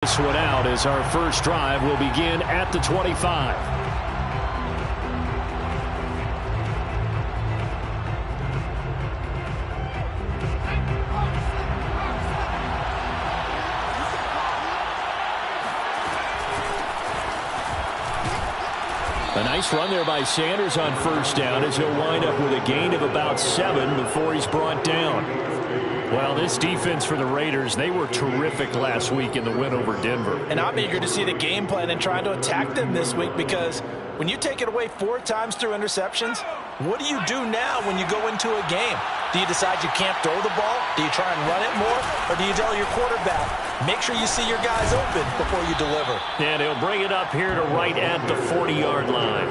This one out as our first drive will begin at the 25. A nice run there by Sanders on first down as he'll wind up with a gain of about 7 before he's brought down. Well, this defense for the Raiders, they were terrific last week in the win over Denver. And I'm eager to see the game plan and trying to attack them this week, because when you take it away 4 times through interceptions, what do you do now when you go into a game? Do you decide you can't throw the ball? Do you try and run it more? Or do you tell your quarterback, make sure you see your guys open before you deliver? And he'll bring it up here to right at the 40-yard line.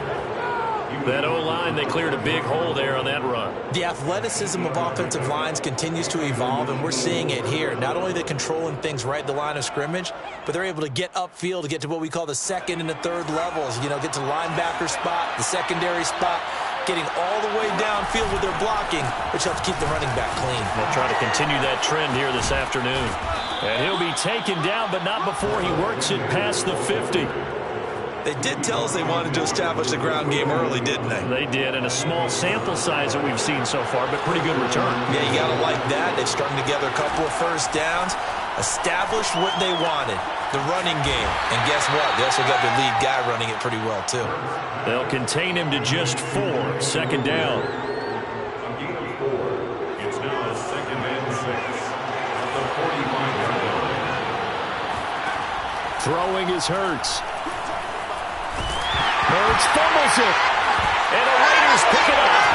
That O-line, they cleared a big hole there on that run. The athleticism of offensive lines continues to evolve, and we're seeing it here. Not only they're controlling things right at the line of scrimmage, but they're able to get upfield to get to what we call the second and the third levels. You know, get to the linebacker spot, the secondary spot, getting all the way downfield with their blocking, which helps keep the running back clean. They'll try to continue that trend here this afternoon. And he'll be taken down, but not before he works it past the 50. They did tell us they wanted to establish the ground game early, didn't they? They did, and a small sample size that we've seen so far, but pretty good return. Yeah, you got to like that. They've strung together a couple of first downs, established what they wanted, the running game. And guess what? They also got their lead guy running it pretty well, too. They'll contain him to just 4. Second down. It's now a 2nd and 6 at the 45-yard line. Throwing is Hurts. Hurts fumbles it. And the Raiders pick it up.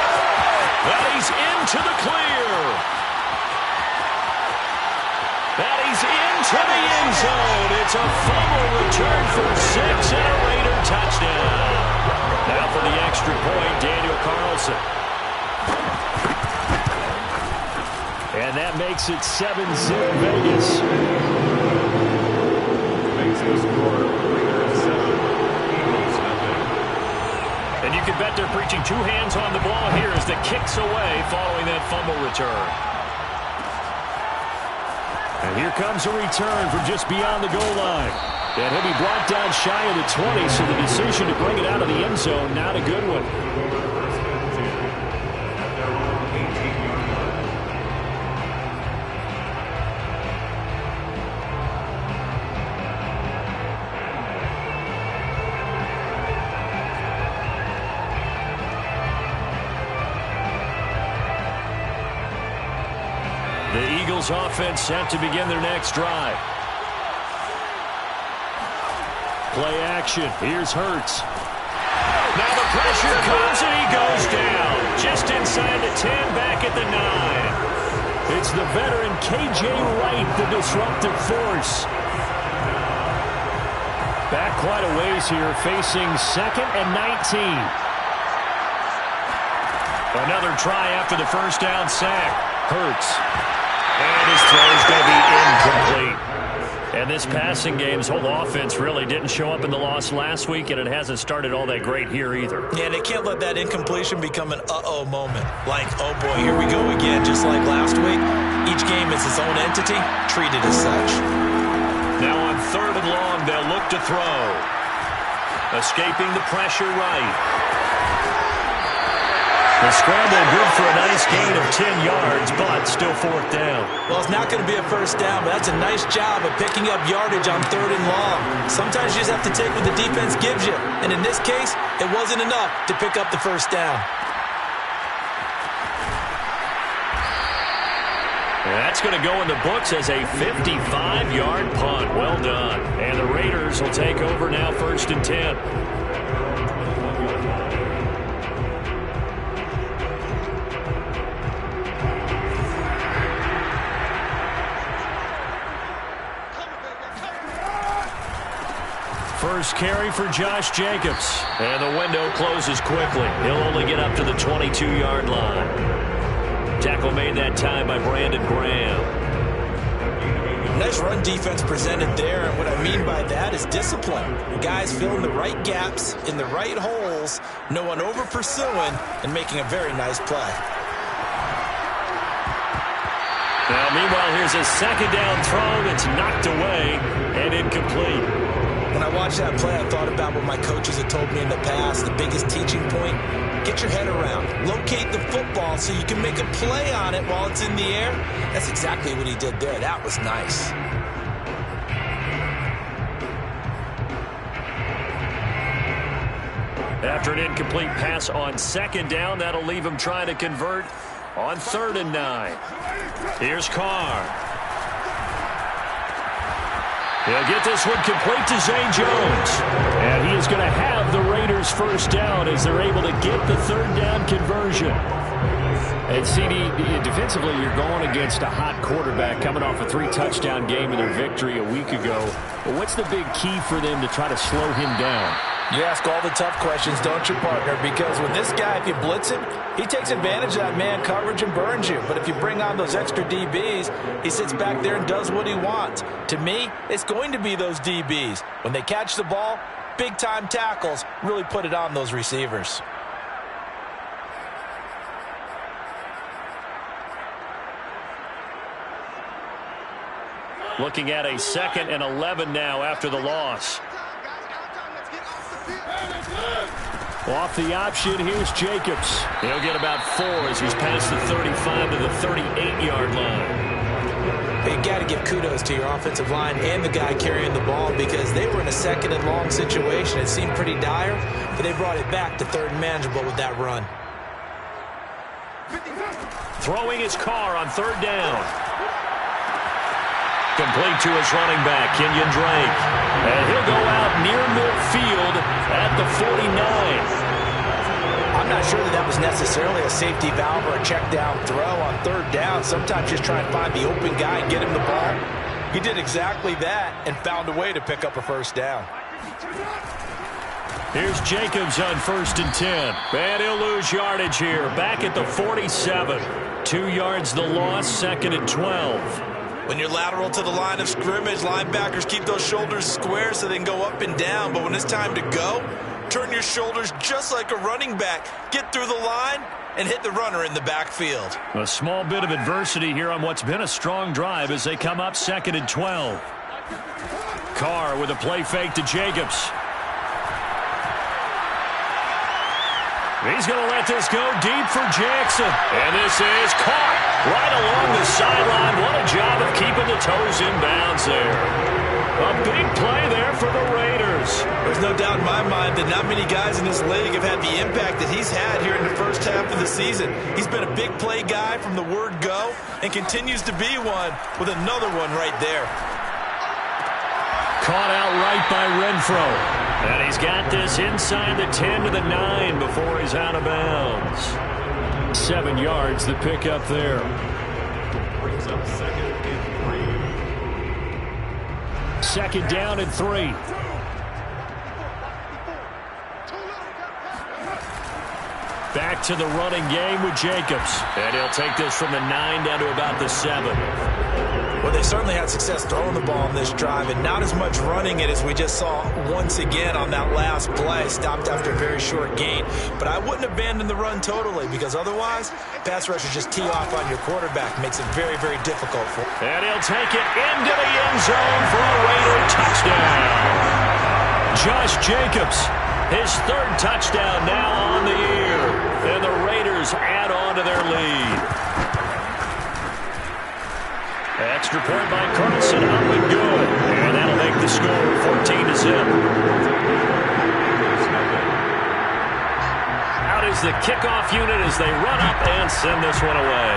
Well, he's into the clear. That he's into the end zone. It's a fumble return for 6 and a Raider touchdown. Now for the extra point, Daniel Carlson. And that makes it 7-0 Vegas. Makes the score Raiders 7, Eagles nothing. And you can bet they're preaching 2 hands on the ball here as the kick's away following that fumble return. And here comes a return from just beyond the goal line. And he'll be brought down shy of the 20, so the decision to bring it out of the end zone, not a good one. The Eagles offense set to begin their next drive. Play action. Here's Hurts. Now the pressure comes and he goes down. Just inside the 10, back at the 9. It's the veteran K.J. Wright, the disruptive force. Back quite a ways here, facing 2nd and 19. Another try after the first down sack. Hurts. And his throw is going to be incomplete. And this passing game's whole offense really didn't show up in the loss last week, and it hasn't started all that great here either. Yeah, they can't let that incompletion become an uh-oh moment. Like, oh boy, here we go again, just like last week. Each game is its own entity, treated as such. Now on 3rd and long, they'll look to throw. Escaping the pressure right. The scramble good for a nice gain of 10 yards, but still 4th down. Well, it's not going to be a first down, but that's a nice job of picking up yardage on 3rd and long. Sometimes you just have to take what the defense gives you. And in this case, it wasn't enough to pick up the first down. That's going to go in the books as a 55-yard punt. Well done. And the Raiders will take over now 1st and 10. First carry for Josh Jacobs. And the window closes quickly. He'll only get up to the 22-yard line. Tackle made that time by Brandon Graham. Nice run defense presented there, and what I mean by that is discipline. Guys filling the right gaps in the right holes, no one over pursuing, and making a very nice play. Now, meanwhile, here's a second down throw that's knocked away and incomplete. When I watched that play, I thought about what my coaches had told me in the past. The biggest teaching point, get your head around. Locate the football so you can make a play on it while it's in the air. That's exactly what he did there. That was nice. After an incomplete pass on second down, that'll leave him trying to convert on 3rd and 9. Here's Carr. He'll get this one complete to Zay Jones. And he is going to have the Raiders first down as they're able to get the 3rd down conversion. And CD, defensively, you're going against a hot quarterback coming off a 3-touchdown game in their victory a week ago. But what's the big key for them to try to slow him down? You ask all the tough questions, don't you, partner? Because with this guy, if you blitz him, he takes advantage of that man coverage and burns you. But if you bring on those extra DBs, he sits back there and does what he wants. To me, it's going to be those DBs. When they catch the ball, big-time tackles really put it on those receivers. Looking at a 2nd and 11 now after the loss. Off the option, here's Jacobs. He'll get about 4 as he's past the 35 to the 38-yard line. You got to give kudos to your offensive line and the guy carrying the ball because they were in a 2nd and long situation. It seemed pretty dire, but they brought it back to 3rd and manageable with that run. Throwing his Carr on 3rd down. Complete to his running back, Kenyon Drake. And he'll go out near midfield at the 49. I'm not sure that was necessarily a safety valve or a check down throw on 3rd down. Sometimes just try and find the open guy and get him the ball. He did exactly that and found a way to pick up a 1st down. Here's Jacobs on 1st and 10. And he'll lose yardage here. Back at the 47. 2 yards the loss, 2nd and 12. When you're lateral to the line of scrimmage, linebackers keep those shoulders square so they can go up and down. But when it's time to go, turn your shoulders just like a running back. Get through the line and hit the runner in the backfield. A small bit of adversity here on what's been a strong drive as they come up 2nd and 12. Carr with a play fake to Jacobs. He's going to let this go deep for Jackson. And this is caught right along the sideline. What a job of keeping the toes in bounds there. A big play there for the Raiders. There's no doubt in my mind that not many guys in this league have had the impact that he's had here in the first half of the season. He's been a big play guy from the word go and continues to be one with another one right there. Caught out right by Renfro. And he's got this inside the 10 to the 9 before he's out of bounds. 7 yards, the pickup there. Brings up 2nd and 3. 2nd down and 3. Back to the running game with Jacobs. And he'll take this from the 9 down to about the 7. Well, they certainly had success throwing the ball in this drive and not as much running it as we just saw once again on that last play. Stopped after a very short gain. But I wouldn't abandon the run totally because otherwise, pass rushers just tee off on your quarterback. Makes it very, very difficult for him. And he'll take it into the end zone for a Raider touchdown. Josh Jacobs, his 3rd touchdown now on the year. And the Raiders add on to their lead. Extra point by Carlson, up and good. And that'll make the score 14-0. Out is the kickoff unit as they run up and send this one away.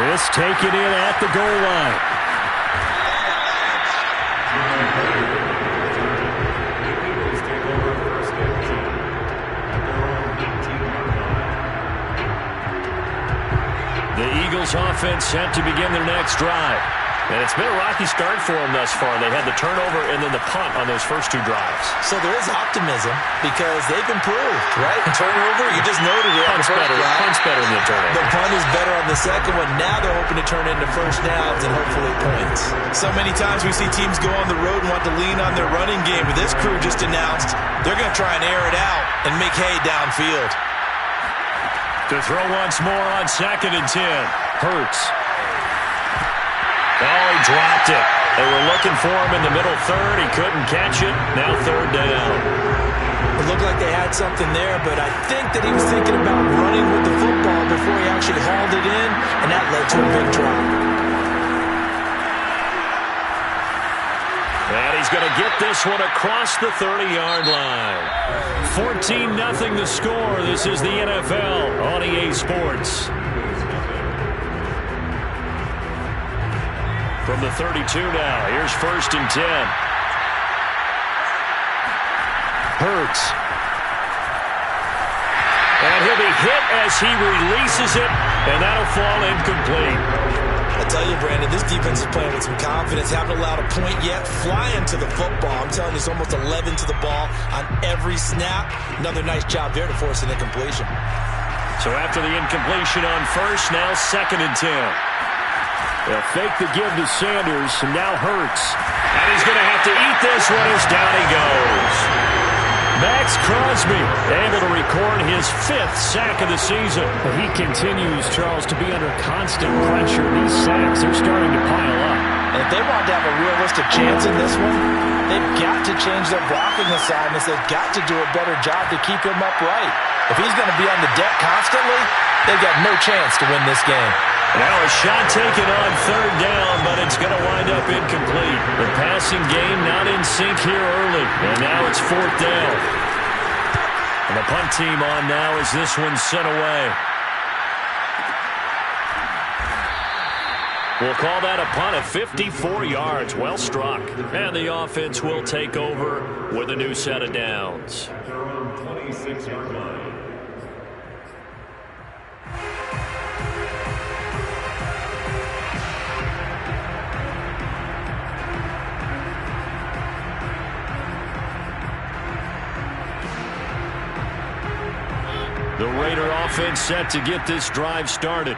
This taken in at the goal line. The Eagles offense set to begin their next drive. And it's been a rocky start for them thus far. They had the turnover and then the punt on those first 2 drives. So there is optimism because they've improved, right? Turnover, you just noted it. Punt's better than the turnover. The punt is better on the second one. Now they're hoping to turn it into first downs and hopefully points. So many times we see teams go on the road and want to lean on their running game. But this crew just announced they're going to try and air it out and make hay downfield. To throw once more on 2nd and 10. Hurts. Oh, he dropped it. They were looking for him in the middle third. He couldn't catch it. Now 3rd down. It looked like they had something there, but I think that he was thinking about running with the football before he actually hauled it in, and that led to a big drop. And he's going to get this one across the 30-yard line. 14-0 the score. This is the NFL on EA Sports. From the 32 now, here's 1st and 10. Hurts. And he'll be hit as he releases it, and that'll fall incomplete. I tell you, Brandon, this defense is playing with some confidence. Haven't allowed a point yet. Flying to the football. I'm telling you, it's almost 11 to the ball on every snap. Another nice job there to force an incompletion. So after the incompletion on 1st, now 2nd and 10. They'll fake the give to Sanders, and now Hurts. And he's going to have to eat this one as down he goes. Max Crosby able to record his 5th sack of the season. He continues, Charles, to be under constant pressure. These sacks are starting to pile up. And if they want to have a realistic chance in this one, they've got to change their blocking assignments. They've got to do a better job to keep him upright. If he's going to be on the deck constantly, they've got no chance to win this game. Now a shot taken on 3rd down, but it's going to wind up incomplete. The passing game not in sync here early, and now it's 4th down. And the punt team on now as this one's sent away. We'll call that a punt of 54 yards. Well struck. And the offense will take over with a new set of downs. They're on 26-yard line. The Raider offense set to get this drive started.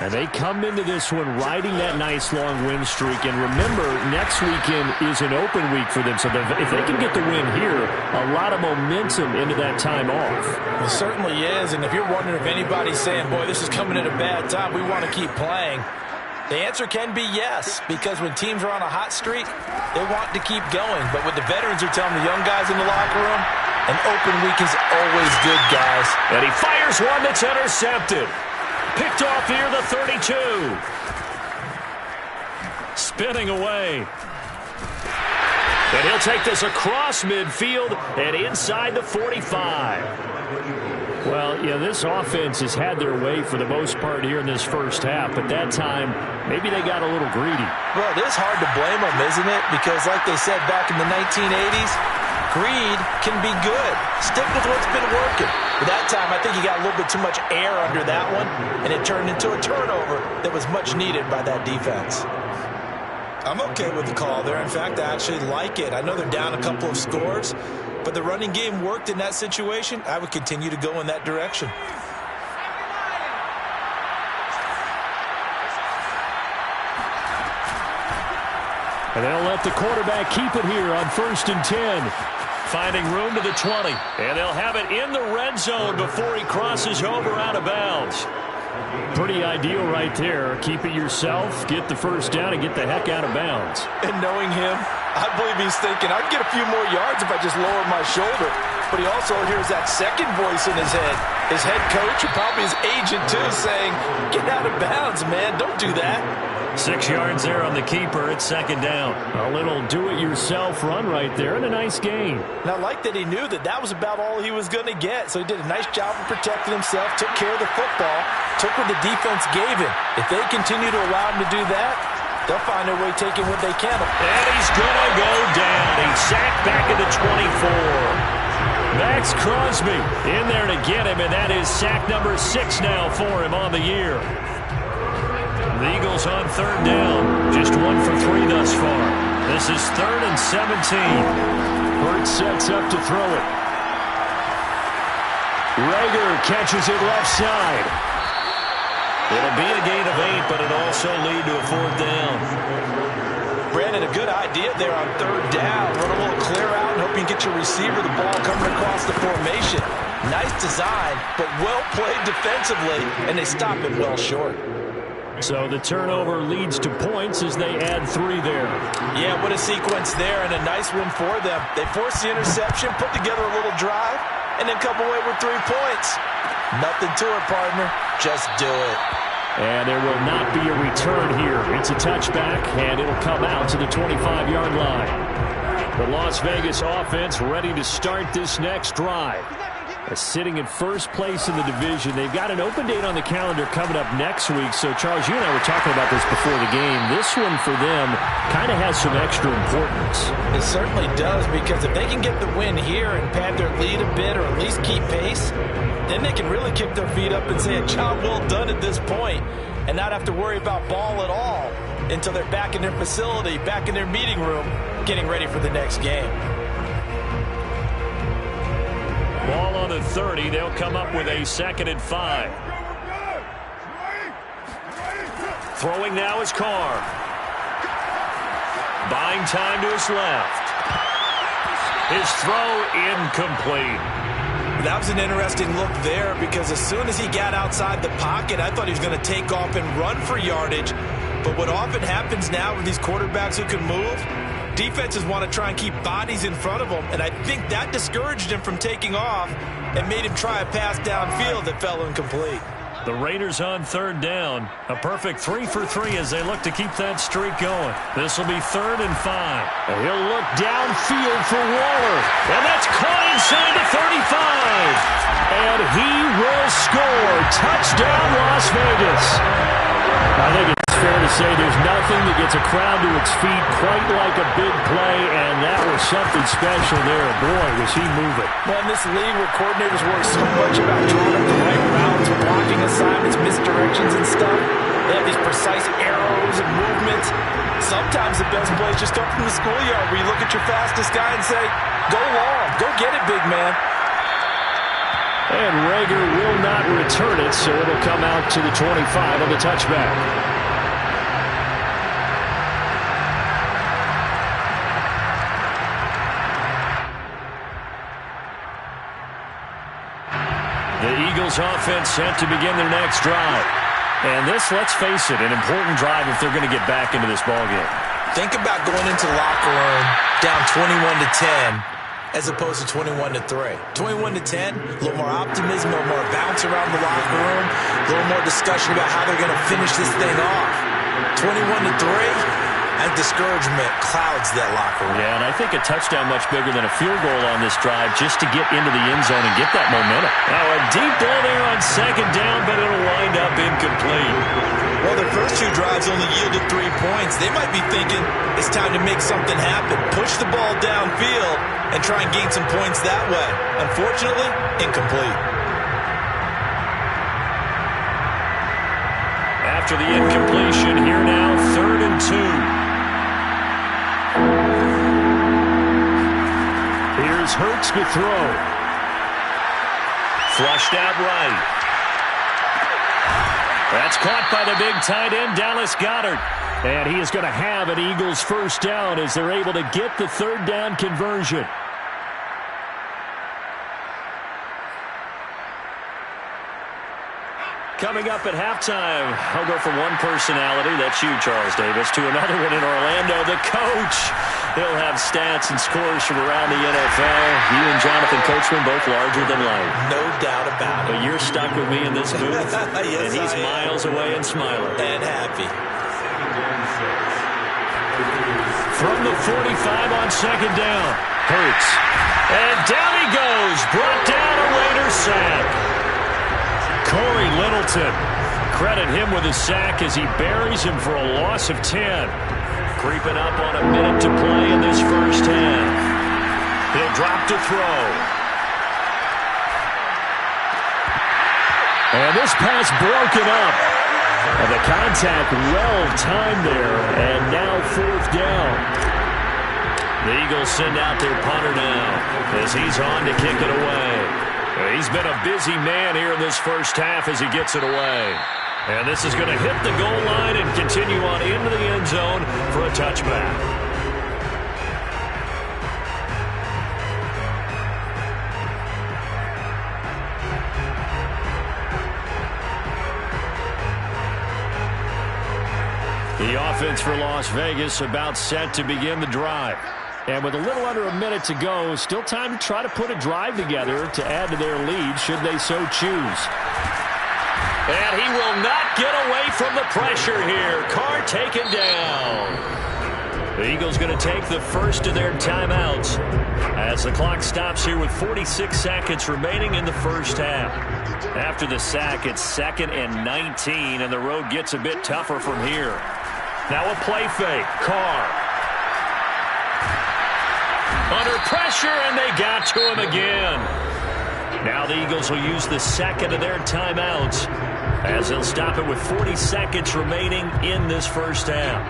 And they come into this one riding that nice long win streak. And remember, next weekend is an open week for them. So if they can get the win here, a lot of momentum into that time off. It certainly is. And if you're wondering if anybody's saying, boy, this is coming at a bad time, we want to keep playing, the answer can be yes. Because when teams are on a hot streak, they want to keep going. But what the veterans are telling the young guys in the locker room, an open week is always good, guys. And he fires one that's intercepted. Picked off here, the 32. Spinning away. And he'll take this across midfield and inside the 45. Well, yeah, this offense has had their way for the most part here in this first half. But that time, maybe they got a little greedy. Well, it is hard to blame them, isn't it? Because like they said back in the 1980s, greed can be good. Stick with what's been working. But that time, I think he got a little bit too much air under that one, and it turned into a turnover that was much needed by that defense. I'm okay with the call there. In fact, I actually like it. I know they're down a couple of scores, but the running game worked in that situation. I would continue to go in that direction. And they'll let the quarterback keep it here on 1st and 10. Finding room to the 20. And they'll have it in the red zone before he crosses over out of bounds. Pretty ideal right there. Keep it yourself, get the first down, and get the heck out of bounds. And knowing him, I believe he's thinking, I'd get a few more yards if I just lowered my shoulder. But he also hears that second voice in his head. His head coach and probably his agent, too, saying, get out of bounds, man. Don't do that. 6 yards there on the keeper. It's 2nd down. A little do-it-yourself run right there and a nice gain. And I like that he knew that that was about all he was going to get. So he did a nice job of protecting himself, took care of the football, took what the defense gave him. If they continue to allow him to do that, they'll find a way taking what they can. And he's going to go down. He's sacked back at the 24. Max Crosby in there to get him, and that is sack number 6 now for him on the year. The Eagles on 3rd down. Just 1 for 3 thus far. This is 3rd and 17. Hurts sets up to throw it. Rager catches it left side. It'll be a gain of 8, but it'll also lead to a 4th down. Brandon, a good idea there on 3rd down. Run a little clear out and hope you can get your receiver the ball coming across the formation. Nice design, but well played defensively, and they stop it well short. So the turnover leads to points as they add 3 there. Yeah, what a sequence there, and a nice one for them. They force the interception, put together a little drive, and then come away with 3 points. Nothing to it, partner. Just do it. And there will not be a return here. It's a touchback, and it'll come out to the 25-yard line. The Las Vegas offense ready to start this next drive. Sitting in first place in the division. They've got an open date on the calendar coming up next week. So, Charles, you and I were talking about this before the game. This one for them kind of has some extra importance. It certainly does, because if they can get the win here and pad their lead a bit or at least keep pace, then they can really kick their feet up and say a job well done at this point and not have to worry about ball at all until they're back in their facility, back in their meeting room, getting ready for the next game. Ball on the 30. They'll come up with a 2nd and 5. Throwing now is Carr. Buying time to his left. His throw incomplete. That was an interesting look there, because as soon as he got outside the pocket, I thought he was going to take off and run for yardage. But what often happens now with these quarterbacks who can move, defenses want to try and keep bodies in front of them, and I think that discouraged him from taking off and made him try a pass downfield that fell incomplete. The Raiders on 3rd down. A perfect 3 for 3 as they look to keep that streak going. This will be 3rd and 5. And he'll look downfield for Waller. And that's caught inside the 35. And he will score. Touchdown, Las Vegas. I think it's fair to say there's nothing that gets a crowd to its feet quite like a big play, and that was something special there. Boy, was he moving. Well, in this league where coordinators worry so much about drawing up the right routes, blocking assignments, misdirections and stuff, they have these precise arrows and movements. Sometimes the best plays just come from the schoolyard, where you look at your fastest guy and say, go long, go get it, big man. And Rager will not return it, so it'll come out to the 25 on the touchback. The Eagles offense set to begin their next drive. And this, let's face it, an important drive if they're going to get back into this ballgame. Think about going into the locker room down 21-10 as opposed to 21-3. 21-10, a little more optimism, a little more bounce around the locker room, a little more discussion about how they're going to finish this thing off. 21-3, and discouragement clouds that locker room. Yeah, and I think a touchdown much bigger than a field goal on this drive just to get into the end zone and get that momentum. Now a deep ball there on 2nd down, but it'll wind up incomplete. Well, their first 2 drives only yielded 3 points. They might be thinking it's time to make something happen. Push the ball downfield and try and gain some points that way. Unfortunately, incomplete. After the incompletion, here now, 3rd and 2. Here's Hurts to throw. Flushed out right. That's caught by the big tight end, Dallas Goedert. And he is going to have an Eagles 1st down as they're able to get the 3rd down conversion. Coming up at halftime, I'll go from one personality, that's you, Charles Davis, to another one in Orlando, the coach. He'll have stats and scores from around the NFL. You and Jonathan Coachman both larger than life. No doubt about it. But you're stuck with me in this booth, yes, and he's miles away and smiling. And happy. From the 45 on 2nd down, Hurts. And down he goes, brought down a Raiders sack. Corey Littleton, credit him with a sack as he buries him for a loss of 10. Creeping up on a minute to play in this first half. He'll drop to throw. And this pass broken up. And the contact well timed there. And now 4th down. The Eagles send out their punter now as he's on to kick it away. He's been a busy man here in this first half as he gets it away. And this is going to hit the goal line and continue on into the end zone for a touchback. offense for Las Vegas about set to begin the drive. And with a little under a minute to go, still time to try to put a drive together to add to their lead should they so choose. And he will not get away from the pressure here. Carr taken down. The Eagles going to take the first of their timeouts as the clock stops here with 46 seconds remaining in the first half. After the sack, it's 2nd and 19, and the road gets a bit tougher from here. Now a play fake. Carr. Under pressure, and they got to him again. Now the Eagles will use the second of their timeouts as they'll stop it with 40 seconds remaining in this first half.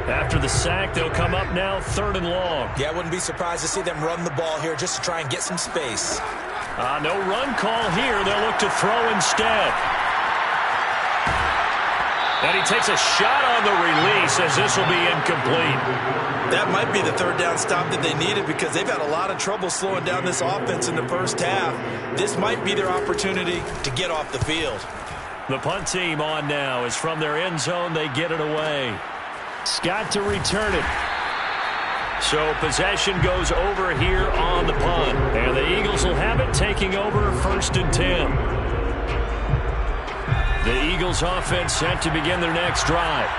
After the sack, they'll come up now 3rd and long. Yeah, I wouldn't be surprised to see them run the ball here just to try and get some space. No run call here. They'll look to throw instead. And he takes a shot on the release as this will be incomplete. That might be the 3rd down stop that they needed because they've had a lot of trouble slowing down this offense in the first half. This might be their opportunity to get off the field. The punt team on now is from their end zone. They get it away. Scott to return it. So possession goes over here on the punt. And the Eagles will have it, taking over 1st and 10. The Eagles offense set to begin their next drive.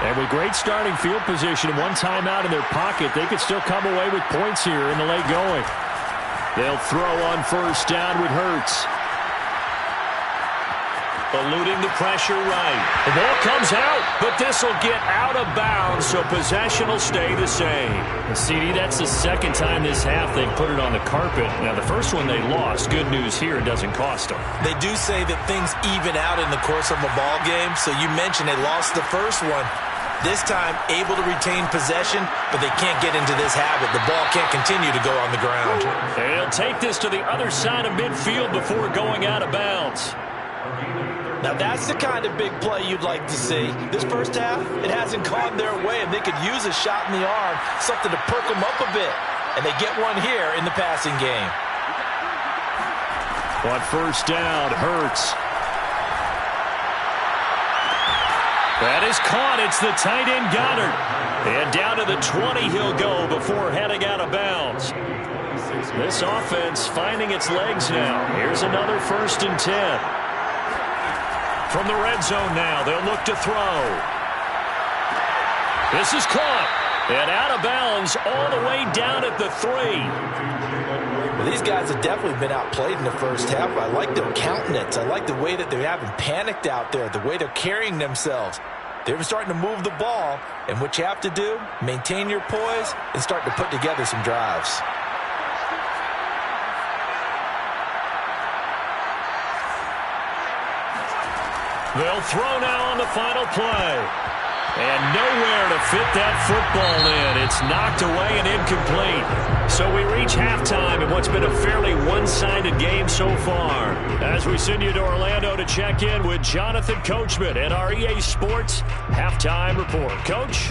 And with great starting field position and one timeout in their pocket, they could still come away with points here in the late going. They'll throw on 1st down with Hurts. Eluding the pressure right. The ball comes out, but this will get out of bounds, so possession will stay the same. CD, that's the 2nd time this half they've put it on the carpet. Now, the first one they lost. Good news here, it doesn't cost them. They do say that things even out in the course of a ball game, so you mentioned they lost the first one. This time, able to retain possession, but they can't get into this habit. The ball can't continue to go on the ground. They'll take this to the other side of midfield before going out of bounds. Now, that's the kind of big play you'd like to see. This first half, it hasn't gone their way, and they could use a shot in the arm, something to perk them up a bit. And they get one here in the passing game. On 1st down, Hurts. That is caught. It's the tight end Goddard. And down to the 20 he'll go before heading out of bounds. This offense finding its legs now. Here's another 1st and 10. From the red zone now, they'll look to throw. This is caught. And out of bounds all the way down at the 3. Well, these guys have definitely been outplayed in the first half. I like their countenance. I like the way that they haven't panicked out there, the way they're carrying themselves. They're starting to move the ball, and what you have to do, maintain your poise and start to put together some drives. They'll throw now on the final play. And nowhere to fit that football in. It's knocked away and incomplete. So we reach halftime in what's been a fairly one-sided game so far. As we send you to Orlando to check in with Jonathan Coachman at our EA Sports Halftime Report. Coach?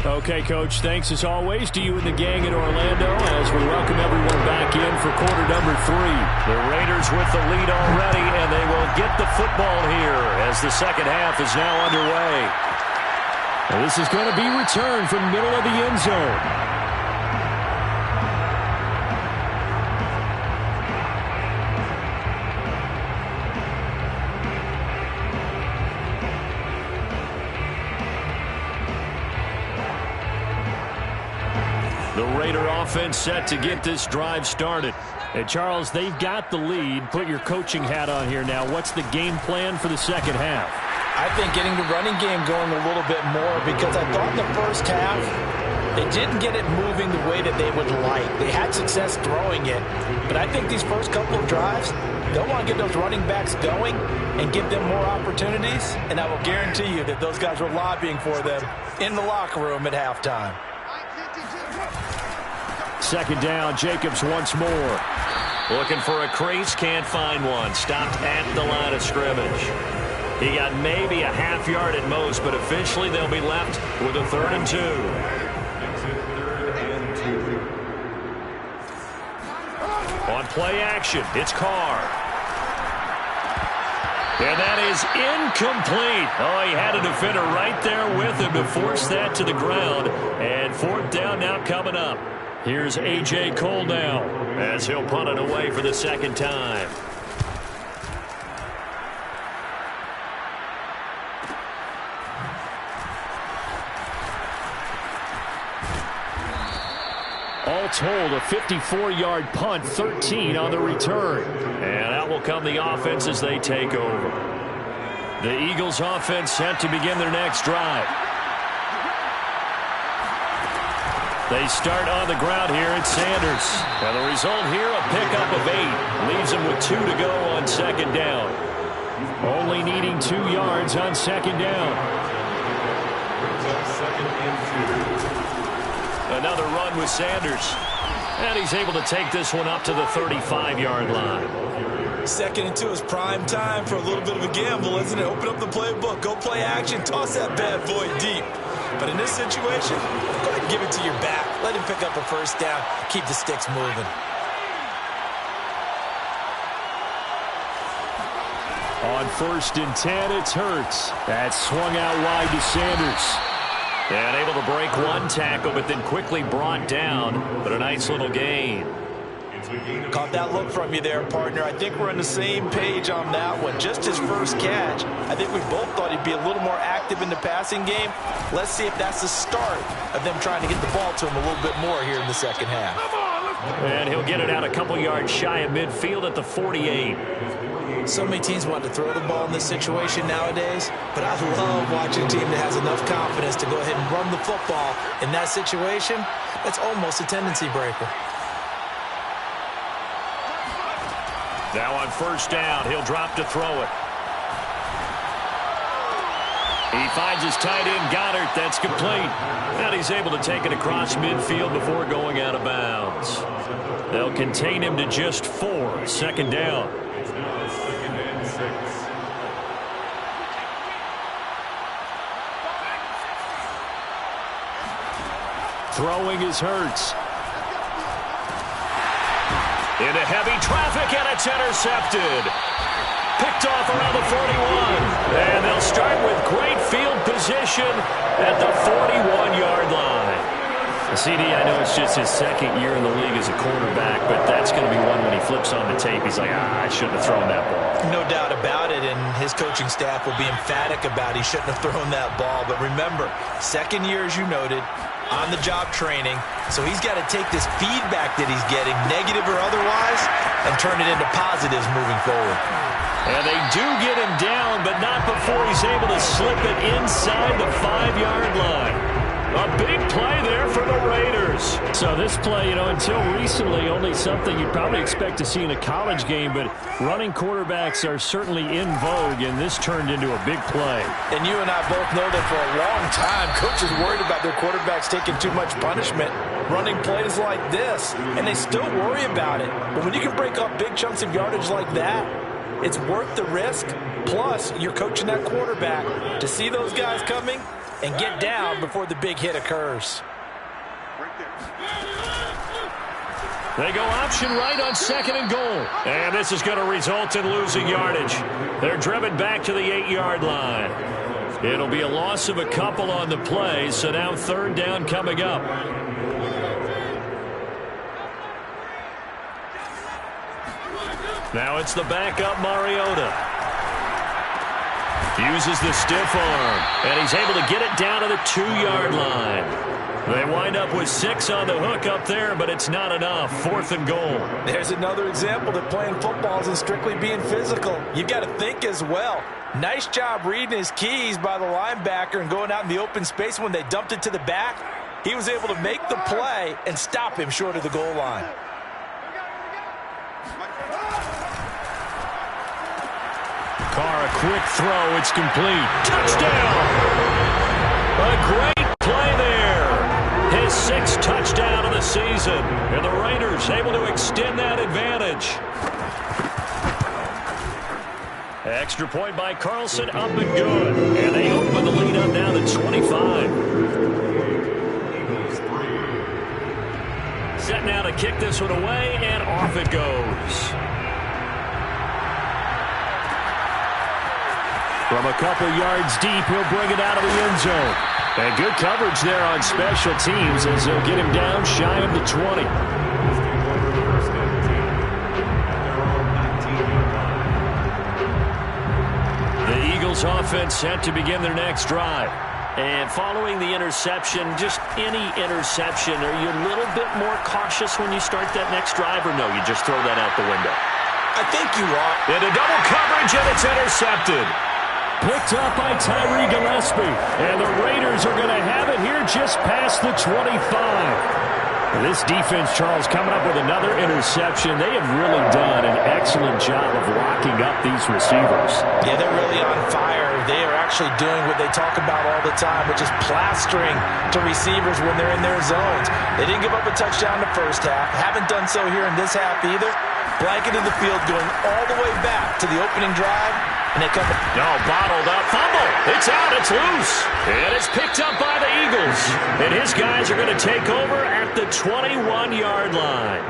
Okay, Coach, thanks as always to you and the gang in Orlando as we welcome everyone back in for quarter number 3. The Raiders with the lead already, and they will get the football here as the second half is now underway. And this is going to be returned from the middle of the end zone. The Raider offense set to get this drive started. And Charles, they've got the lead. Put your coaching hat on here now. What's the game plan for the second half? I think getting the running game going a little bit more because I thought in the first half they didn't get it moving the way that they would like. They had success throwing it, but I think these first couple of drives, they'll want to get those running backs going and give them more opportunities, and I will guarantee you that those guys were lobbying for them in the locker room at halftime. Second down, Jacobs once more. Looking for a crease, can't find one. Stopped at the line of scrimmage. He got maybe a half yard at most, but officially they'll be left with a 3rd and 2. On play action, it's Carr. And that is incomplete. Oh, he had a defender right there with him to force that to the ground. And fourth down now coming up. Here's A.J. Cole now as he'll punt it away for the second time. All told, a 54-yard punt, 13 on the return. And out will come the offense as they take over. The Eagles offense set to begin their next drive. They start on the ground here at Sanders. And the result here, a pickup of 8. Leaves them with 2 to go on second down. Only needing 2 yards on second down. Second and 2. Another run with Sanders. And he's able to take this one up to the 35-yard line. Second and 2 is prime time for a little bit of a gamble, isn't it? Open up the playbook, go play action, toss that bad boy deep. But in this situation, go ahead and give it to your back. Let him pick up a first down. Keep the sticks moving. On 1st and 10, it's Hurts. That swung out wide to Sanders. And able to break one tackle, but then quickly brought down. But a nice little gain. Caught that look from you there, partner. I think we're on the same page on that one. Just his first catch. I think we both thought he'd be a little more active in the passing game. Let's see if that's the start of them trying to get the ball to him a little bit more here in the second half. And he'll get it out a couple yards shy of midfield at the 48. So many teams want to throw the ball in this situation nowadays, but I love watching a team that has enough confidence to go ahead and run the football in that situation. That's almost a tendency breaker. Now on 1st down, he'll drop to throw it. He finds his tight end, Goddard. That's complete. And he's able to take it across midfield before going out of bounds. They'll contain him to just 4. Second down. Second and 6. Throwing is Hurts. Into heavy traffic, and it's intercepted. Picked off around the 41. And they'll start with great field position at the 41-yard line. CD, I know it's just his second year in the league as a quarterback, but that's going to be one when he flips on the tape. He's like, I shouldn't have thrown that ball. No doubt about it, and his coaching staff will be emphatic about he shouldn't have thrown that ball. But remember, second year, as you noted, on-the-job training, so he's got to take this feedback that he's getting, negative or otherwise, and turn it into positives moving forward. And they do get him down, but not before he's able to slip it inside the 5-yard line. A big play there for the Raiders. So this play, until recently, only something you'd probably expect to see in a college game, but running quarterbacks are certainly in vogue, and this turned into a big play. And you and I both know that for a long time, coaches worried about their quarterbacks taking too much punishment, running plays like this, and they still worry about it. But when you can break up big chunks of yardage like that, it's worth the risk. Plus, you're coaching that quarterback to see those guys coming and get down before the big hit occurs. They go option right on 2nd and goal. And this is going to result in losing yardage. They're driven back to the 8-yard line. It'll be a loss of a couple on the play, so now 3rd down coming up. Now it's the backup Mariota. Uses the stiff arm, and he's able to get it down to the 2-yard line. They wind up with 6 on the hook up there, but it's not enough. 4th and goal. There's another example that playing football isn't strictly being physical. You've got to think as well. Nice job reading his keys by the linebacker and going out in the open space when they dumped it to the back. He was able to make the play and stop him short of the goal line. Carr, a quick throw. It's complete. Touchdown! A great play there. His 6th touchdown of the season. And the Raiders able to extend that advantage. Extra point by Carlson, up and good. And they open the lead up now to 25. Set now to kick this one away, and off it goes. From a couple yards deep, he'll bring it out of the end zone. And good coverage there on special teams as they'll get him down shy of the 20. The Eagles offense set to begin their next drive. And following the interception, just any interception, are you a little bit more cautious when you start that next drive, or no, you just throw that out the window? I think you are. Into double coverage, and it's intercepted. Picked up by Tyree Gillespie. And the Raiders are going to have it here just past the 25. This defense, Charles, coming up with another interception. They have really done an excellent job of locking up these receivers. Yeah, they're really on fire. They are actually doing what they talk about all the time, which is plastering to receivers when they're in their zones. They didn't give up a touchdown in the first half. Haven't done so here in this half either. Blanketed the field going all the way back to the opening drive. And they come. No, bottled up. Fumble. It's out. It's loose. And it's picked up by the Eagles. And his guys are going to take over at the 21-yard line.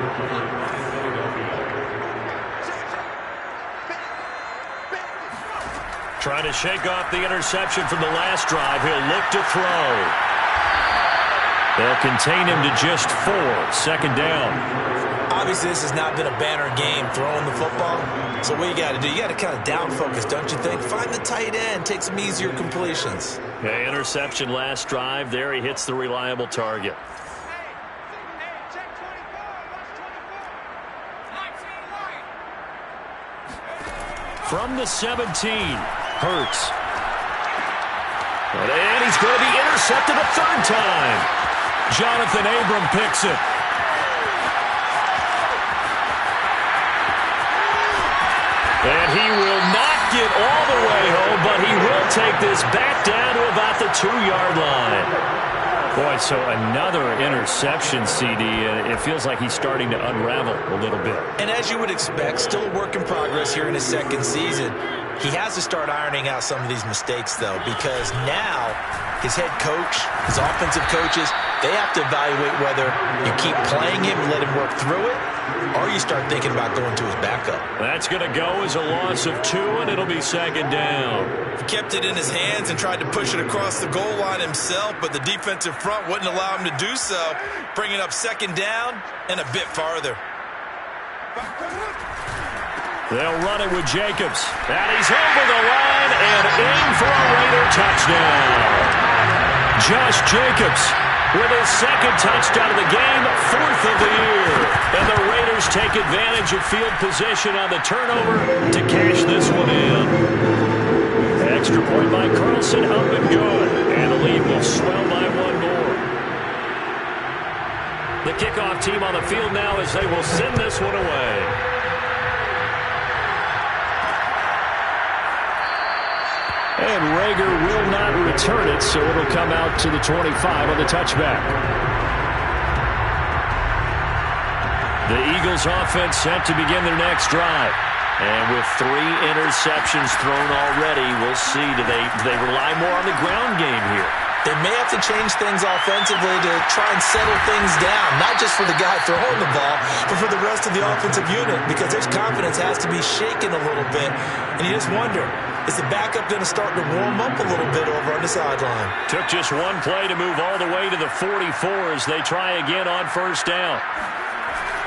Trying to shake off the interception from the last drive. He'll look to throw. They'll contain him to just 4. Second down. Obviously, this has not been a banner game throwing the football. So what you got to do, you got to kind of down focus, don't you think? Find the tight end, take some easier completions. Okay, interception last drive. There he hits the reliable target. From the 17, Hurts. And he's going to be intercepted a third time. Jonathan Abram picks it. And he will not get all the way home, but he will take this back down to about the 2-yard line. Boy, so another interception, CD. It feels like he's starting to unravel a little bit. And as you would expect, still a work in progress here in his second season. He has to start ironing out some of these mistakes, though, because now his head coach, his offensive coaches, they have to evaluate whether you keep playing him and let him work through it, or you start thinking about going to his backup. That's going to go as a loss of 2, and it'll be second down. He kept it in his hands and tried to push it across the goal line himself, but the defensive front wouldn't allow him to do so, bringing up second down and a bit farther. They'll run it with Jacobs. And he's over the line and in for a Raider touchdown. Josh Jacobs with his second touchdown of the game, 4th of the year. And the Raiders take advantage of field position on the turnover to cash this one in. Extra point by Carlson, up and good. And the lead will swell by 1 more. The kickoff team on the field now as they will send this one away. And Rager will not return it, so it'll come out to the 25 on the touchback. The Eagles offense set to begin their next drive. And with 3 interceptions thrown already, we'll see. Do they rely more on the ground game here? They may have to change things offensively to try and settle things down, not just for the guy throwing the ball, but for the rest of the offensive unit, because their confidence has to be shaken a little bit. And you just wonder, is the backup going to start to warm up a little bit over on the sideline? Took just 1 play to move all the way to the 44 as they try again on first down.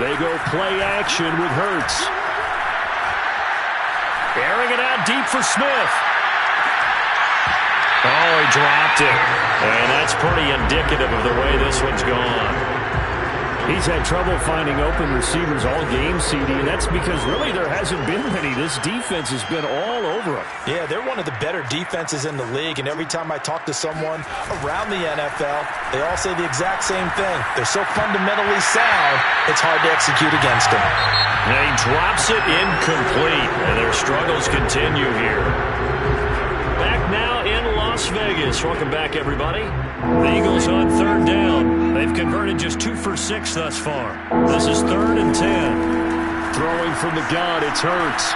They go play action with Hurts. Airing it out deep for Smith. Oh, he dropped it. And that's pretty indicative of the way this one's gone. He's had trouble finding open receivers all game, CD, and that's because really there hasn't been many. This defense has been all over him. Yeah, they're one of the better defenses in the league, and every time I talk to someone around the NFL, they all say the exact same thing. They're so fundamentally sound, it's hard to execute against them. And he drops it incomplete, and their struggles continue here. Back now in Las Vegas. Welcome back, everybody. The Eagles on third down. They've converted just 2 for 6 thus far. This is 3rd and 10. Throwing from the gun, it's Hurts.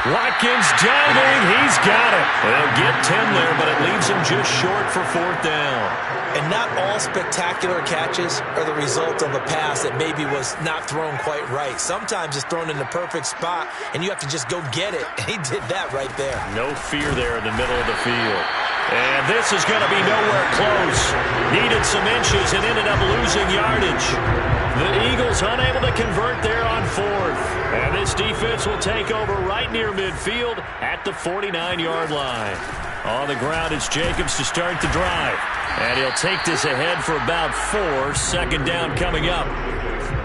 Watkins diving. He's got it. They'll get 10 there, but it leaves him just short for 4th down. And not all spectacular catches are the result of a pass that maybe was not thrown quite right. Sometimes it's thrown in the perfect spot, and you have to just go get it. And he did that right there. No fear there in the middle of the field. And this is going to be nowhere close. Needed some inches and ended up losing yardage. The Eagles unable to convert there on 4th. And this defense will take over right near midfield at the 49-yard line. On the ground is Jacobs to start the drive. And he'll take this ahead for about 4. 2nd down coming up.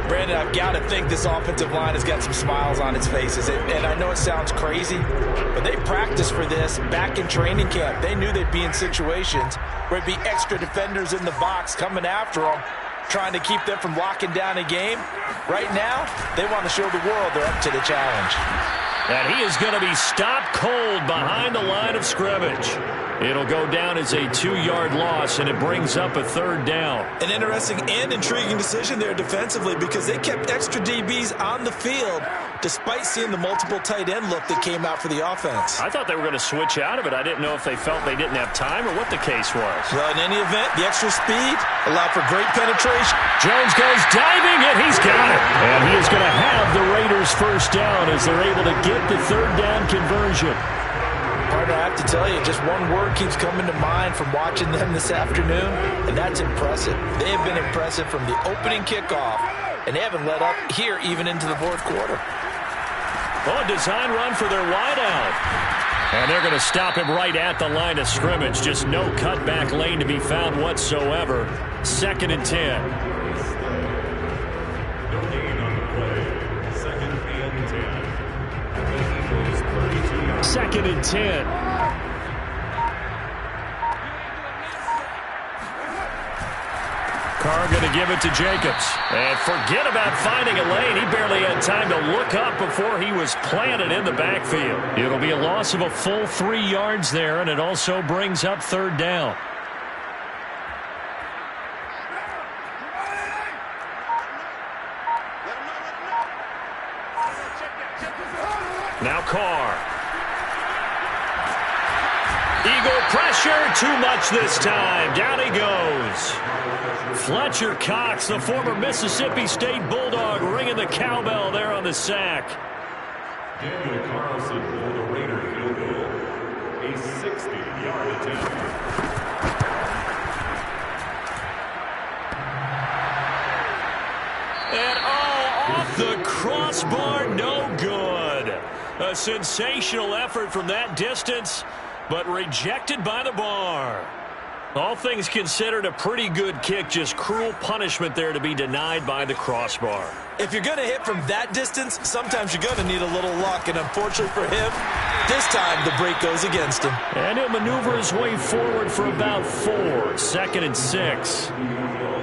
Brandon, I've got to think this offensive line has got some smiles on its faces. And I know it sounds crazy, but they practiced for this back in training camp. They knew they'd be in situations where it'd be extra defenders in the box coming after them, trying to keep them from locking down a game. Right now, they want to show the world they're up to the challenge. And he is going to be stopped cold behind the line of scrimmage. It'll go down as a 2-yard loss, and it brings up a 3rd down. An interesting and intriguing decision there defensively because they kept extra DBs on the field despite seeing the multiple tight end look that came out for the offense. I thought they were going to switch out of it. I didn't know if they felt they didn't have time or what the case was. Well, in any event, the extra speed allowed for great penetration. Jones goes diving, and he's got it. And he is going to have the Raiders 1st down as they're able to get the 3rd down conversion. Partner, I have to tell you, just one word keeps coming to mind from watching them this afternoon, and that's impressive. They have been impressive from the opening kickoff, and they haven't let up here even into the 4th quarter. Oh, design run for their wideout. And they're going to stop him right at the line of scrimmage. Just no cutback lane to be found whatsoever. 2nd and 10. No gain on the play. 2nd and 10. At the Eagles' 32-yard. 2nd and 10. Carr going to give it to Jacobs. And forget about finding a lane. He barely had time to look up before he was planted in the backfield. It'll be a loss of a full 3 yards there, and it also brings up 3rd down. Now Carr. Eagle pressure, too much this time. Down he goes. Fletcher Cox, the former Mississippi State Bulldog, ringing the cowbell there on the sack. Daniel Carlson for the Raider field goal. A 60-yard attempt. And off the crossbar, no good. A sensational effort from that distance, but rejected by the bar. All things considered, a pretty good kick, just cruel punishment there to be denied by the crossbar. If you're going to hit from that distance, sometimes you're going to need a little luck, and unfortunately for him, this time the break goes against him. And he'll maneuver his way forward for about 4. 2nd and 6.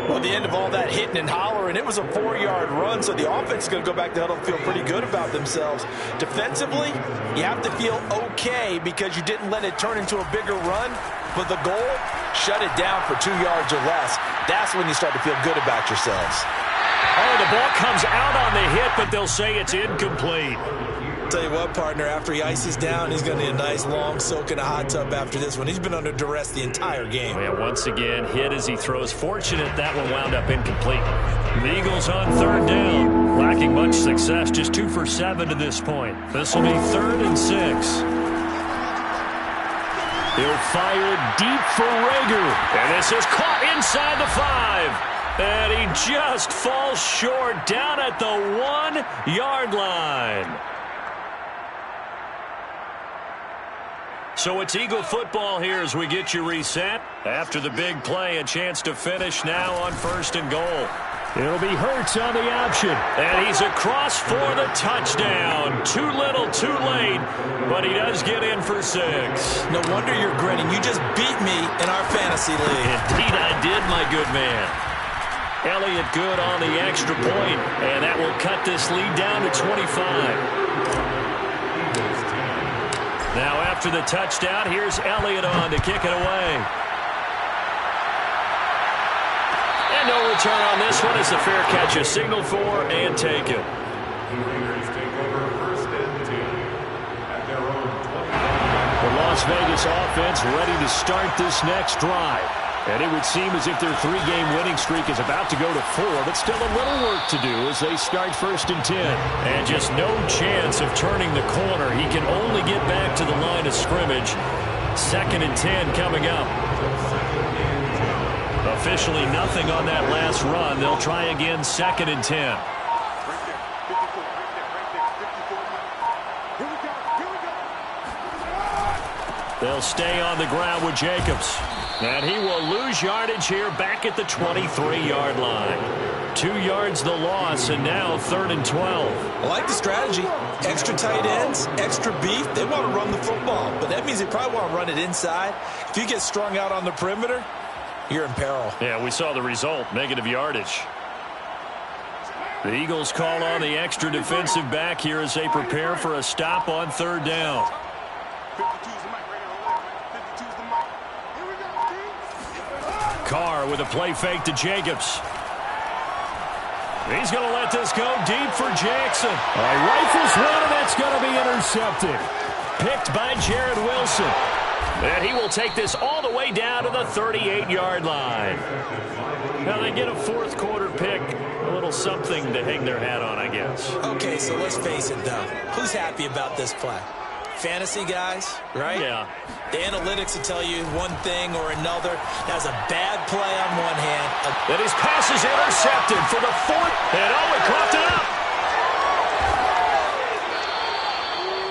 Well, at the end of all that hitting and hollering, it was a 4-yard run, so the offense is going to go back to huddle and feel pretty good about themselves. Defensively, you have to feel okay because you didn't let it turn into a bigger run, but the goal, shut it down for 2 yards or less. That's when you start to feel good about yourselves. Oh, the ball comes out on the hit, but they'll say it's incomplete. Tell you what, partner, after he ices down, he's going to need a nice long soak in a hot tub after this one. He's been under duress the entire game. Yeah, once again, hit as he throws. Fortunate that one wound up incomplete. The Eagles on 3rd down. Lacking much success, just 2 for 7 to this point. This will be 3rd and 6. He'll fire deep for Rager. And this is caught inside the 5. And he just falls short down at the 1-yard line. So it's Eagle football here as we get you reset. After the big play, a chance to finish now on 1st and goal. It'll be Hurts on the option. And he's across for the touchdown. Too little, too late. But he does get in for 6. No wonder you're grinning. You just beat me in our fantasy league. Indeed I did, my good man. Elliott good on the extra point. And that will cut this lead down to 25. Now after the touchdown, here's Elliott on to kick it away. And no return on this one as the fair catch is signaled for and taken. The Raiders take over 1st and 10 at Las Vegas offense ready to start this next drive. And it would seem as if their 3-game winning streak is about to go to 4, but still a little work to do as they start 1st and 10. And just no chance of turning the corner. He can only get back to the line of scrimmage. 2nd and 10 coming up. Officially nothing on that last run. They'll try again 2nd and 10. They'll stay on the ground with Jacobs. And he will lose yardage here back at the 23-yard line. 2 yards the loss, and now 3rd and 12. I like the strategy. Extra tight ends, extra beef. They want to run the football, but that means they probably want to run it inside. If you get strung out on the perimeter, you're in peril. Yeah, we saw the result, negative yardage. The Eagles call on the extra defensive back here as they prepare for a stop on 3rd down. Carr with a play fake to Jacobs. He's going to let this go deep for Jackson. Rifles one, and that's going to be intercepted. Picked by Jared Wilson. And he will take this all the way down to the 38-yard line. Now they get a 4th quarter pick. A little something to hang their hat on, I guess. Okay, so let's face it, though. Who's happy about this play? Fantasy guys, right? Yeah. The analytics will tell you one thing or another. That was a bad play on one hand. Then his pass is intercepted for the 4th. And he caught it up.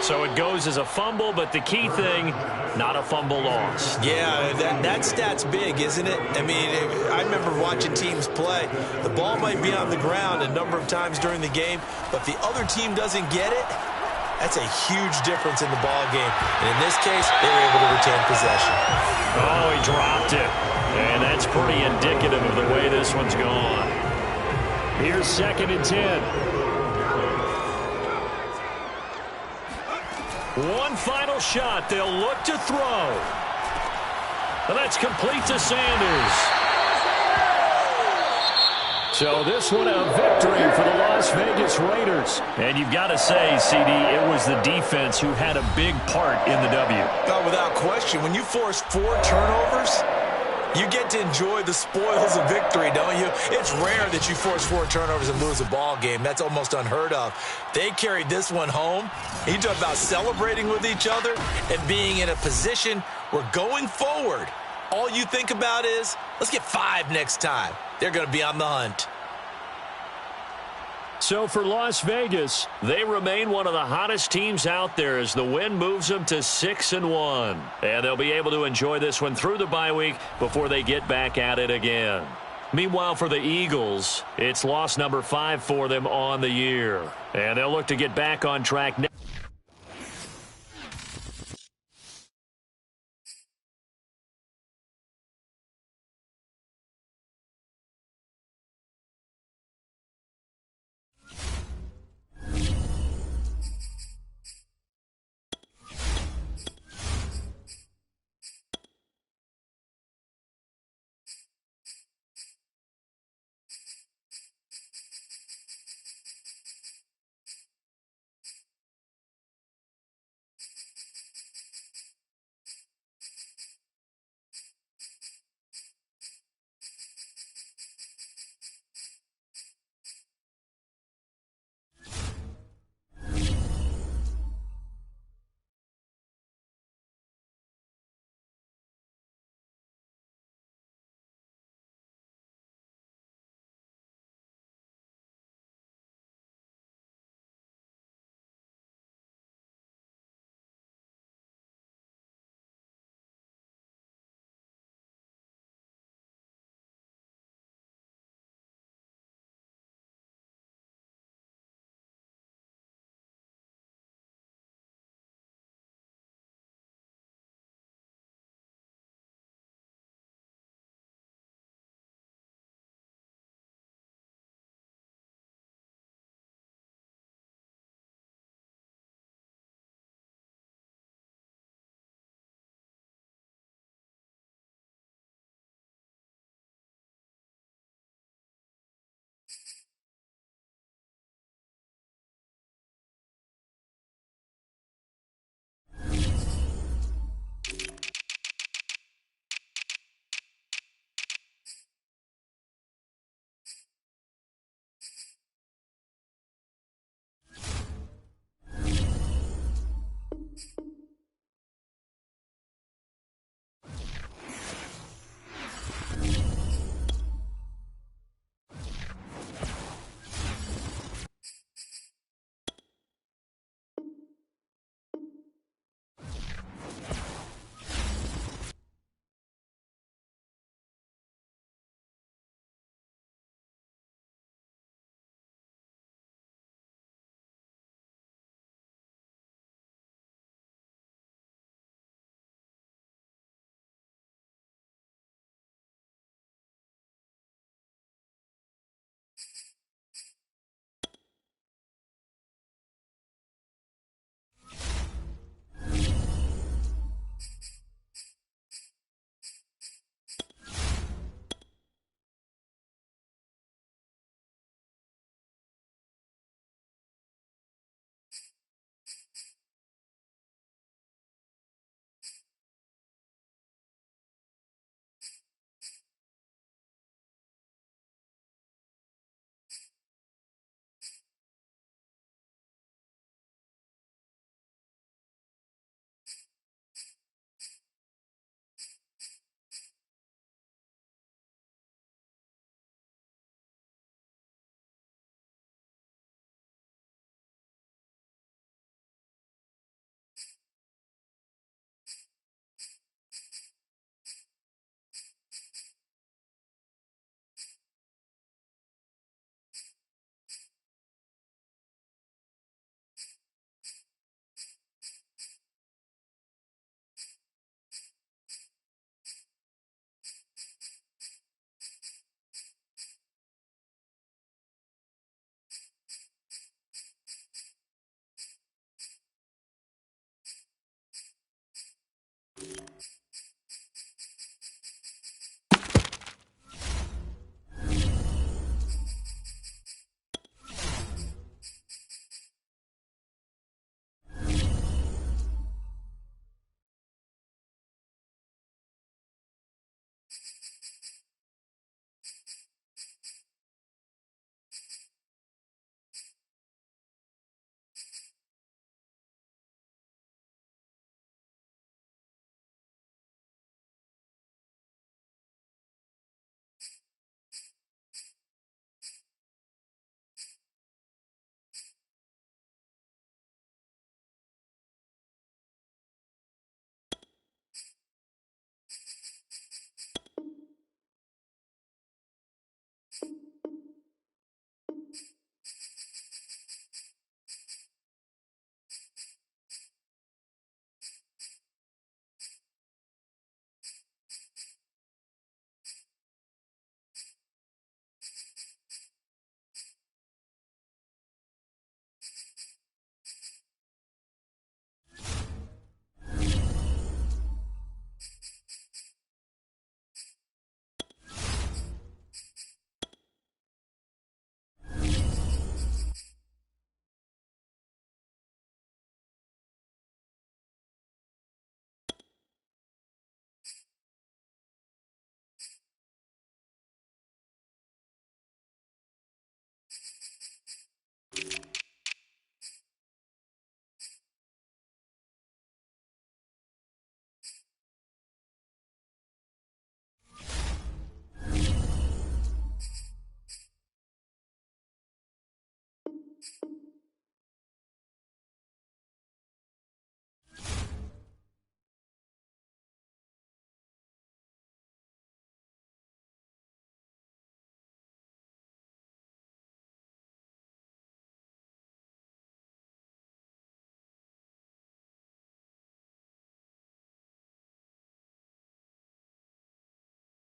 So it goes as a fumble, but the key thing, not a fumble loss. Yeah, that stat's big, isn't it? I mean, I remember watching teams play. The ball might be on the ground a number of times during the game, but if the other team doesn't get it, that's a huge difference in the ball game. And in this case, they were able to retain possession. Oh, he dropped it. And that's pretty indicative of the way this one's gone. Here's 2nd and 10. One final shot. They'll look to throw. And that's complete to Sanders. So this one a victory for the Las Vegas Raiders. And you've got to say, CD, it was the defense who had a big part in the W. Oh, without question. When you force 4 turnovers, you get to enjoy the spoils of victory, don't you? It's rare that you force 4 turnovers and lose a ball game. That's almost unheard of. They carried this one home. You talk about celebrating with each other and being in a position where going forward, all you think about is, let's get 5 next time. They're going to be on the hunt. So for Las Vegas, they remain one of the hottest teams out there as the win moves them to 6-1. And they'll be able to enjoy this one through the bye week before they get back at it again. Meanwhile, for the Eagles, it's loss number 5 for them on the year. And they'll look to get back on track next.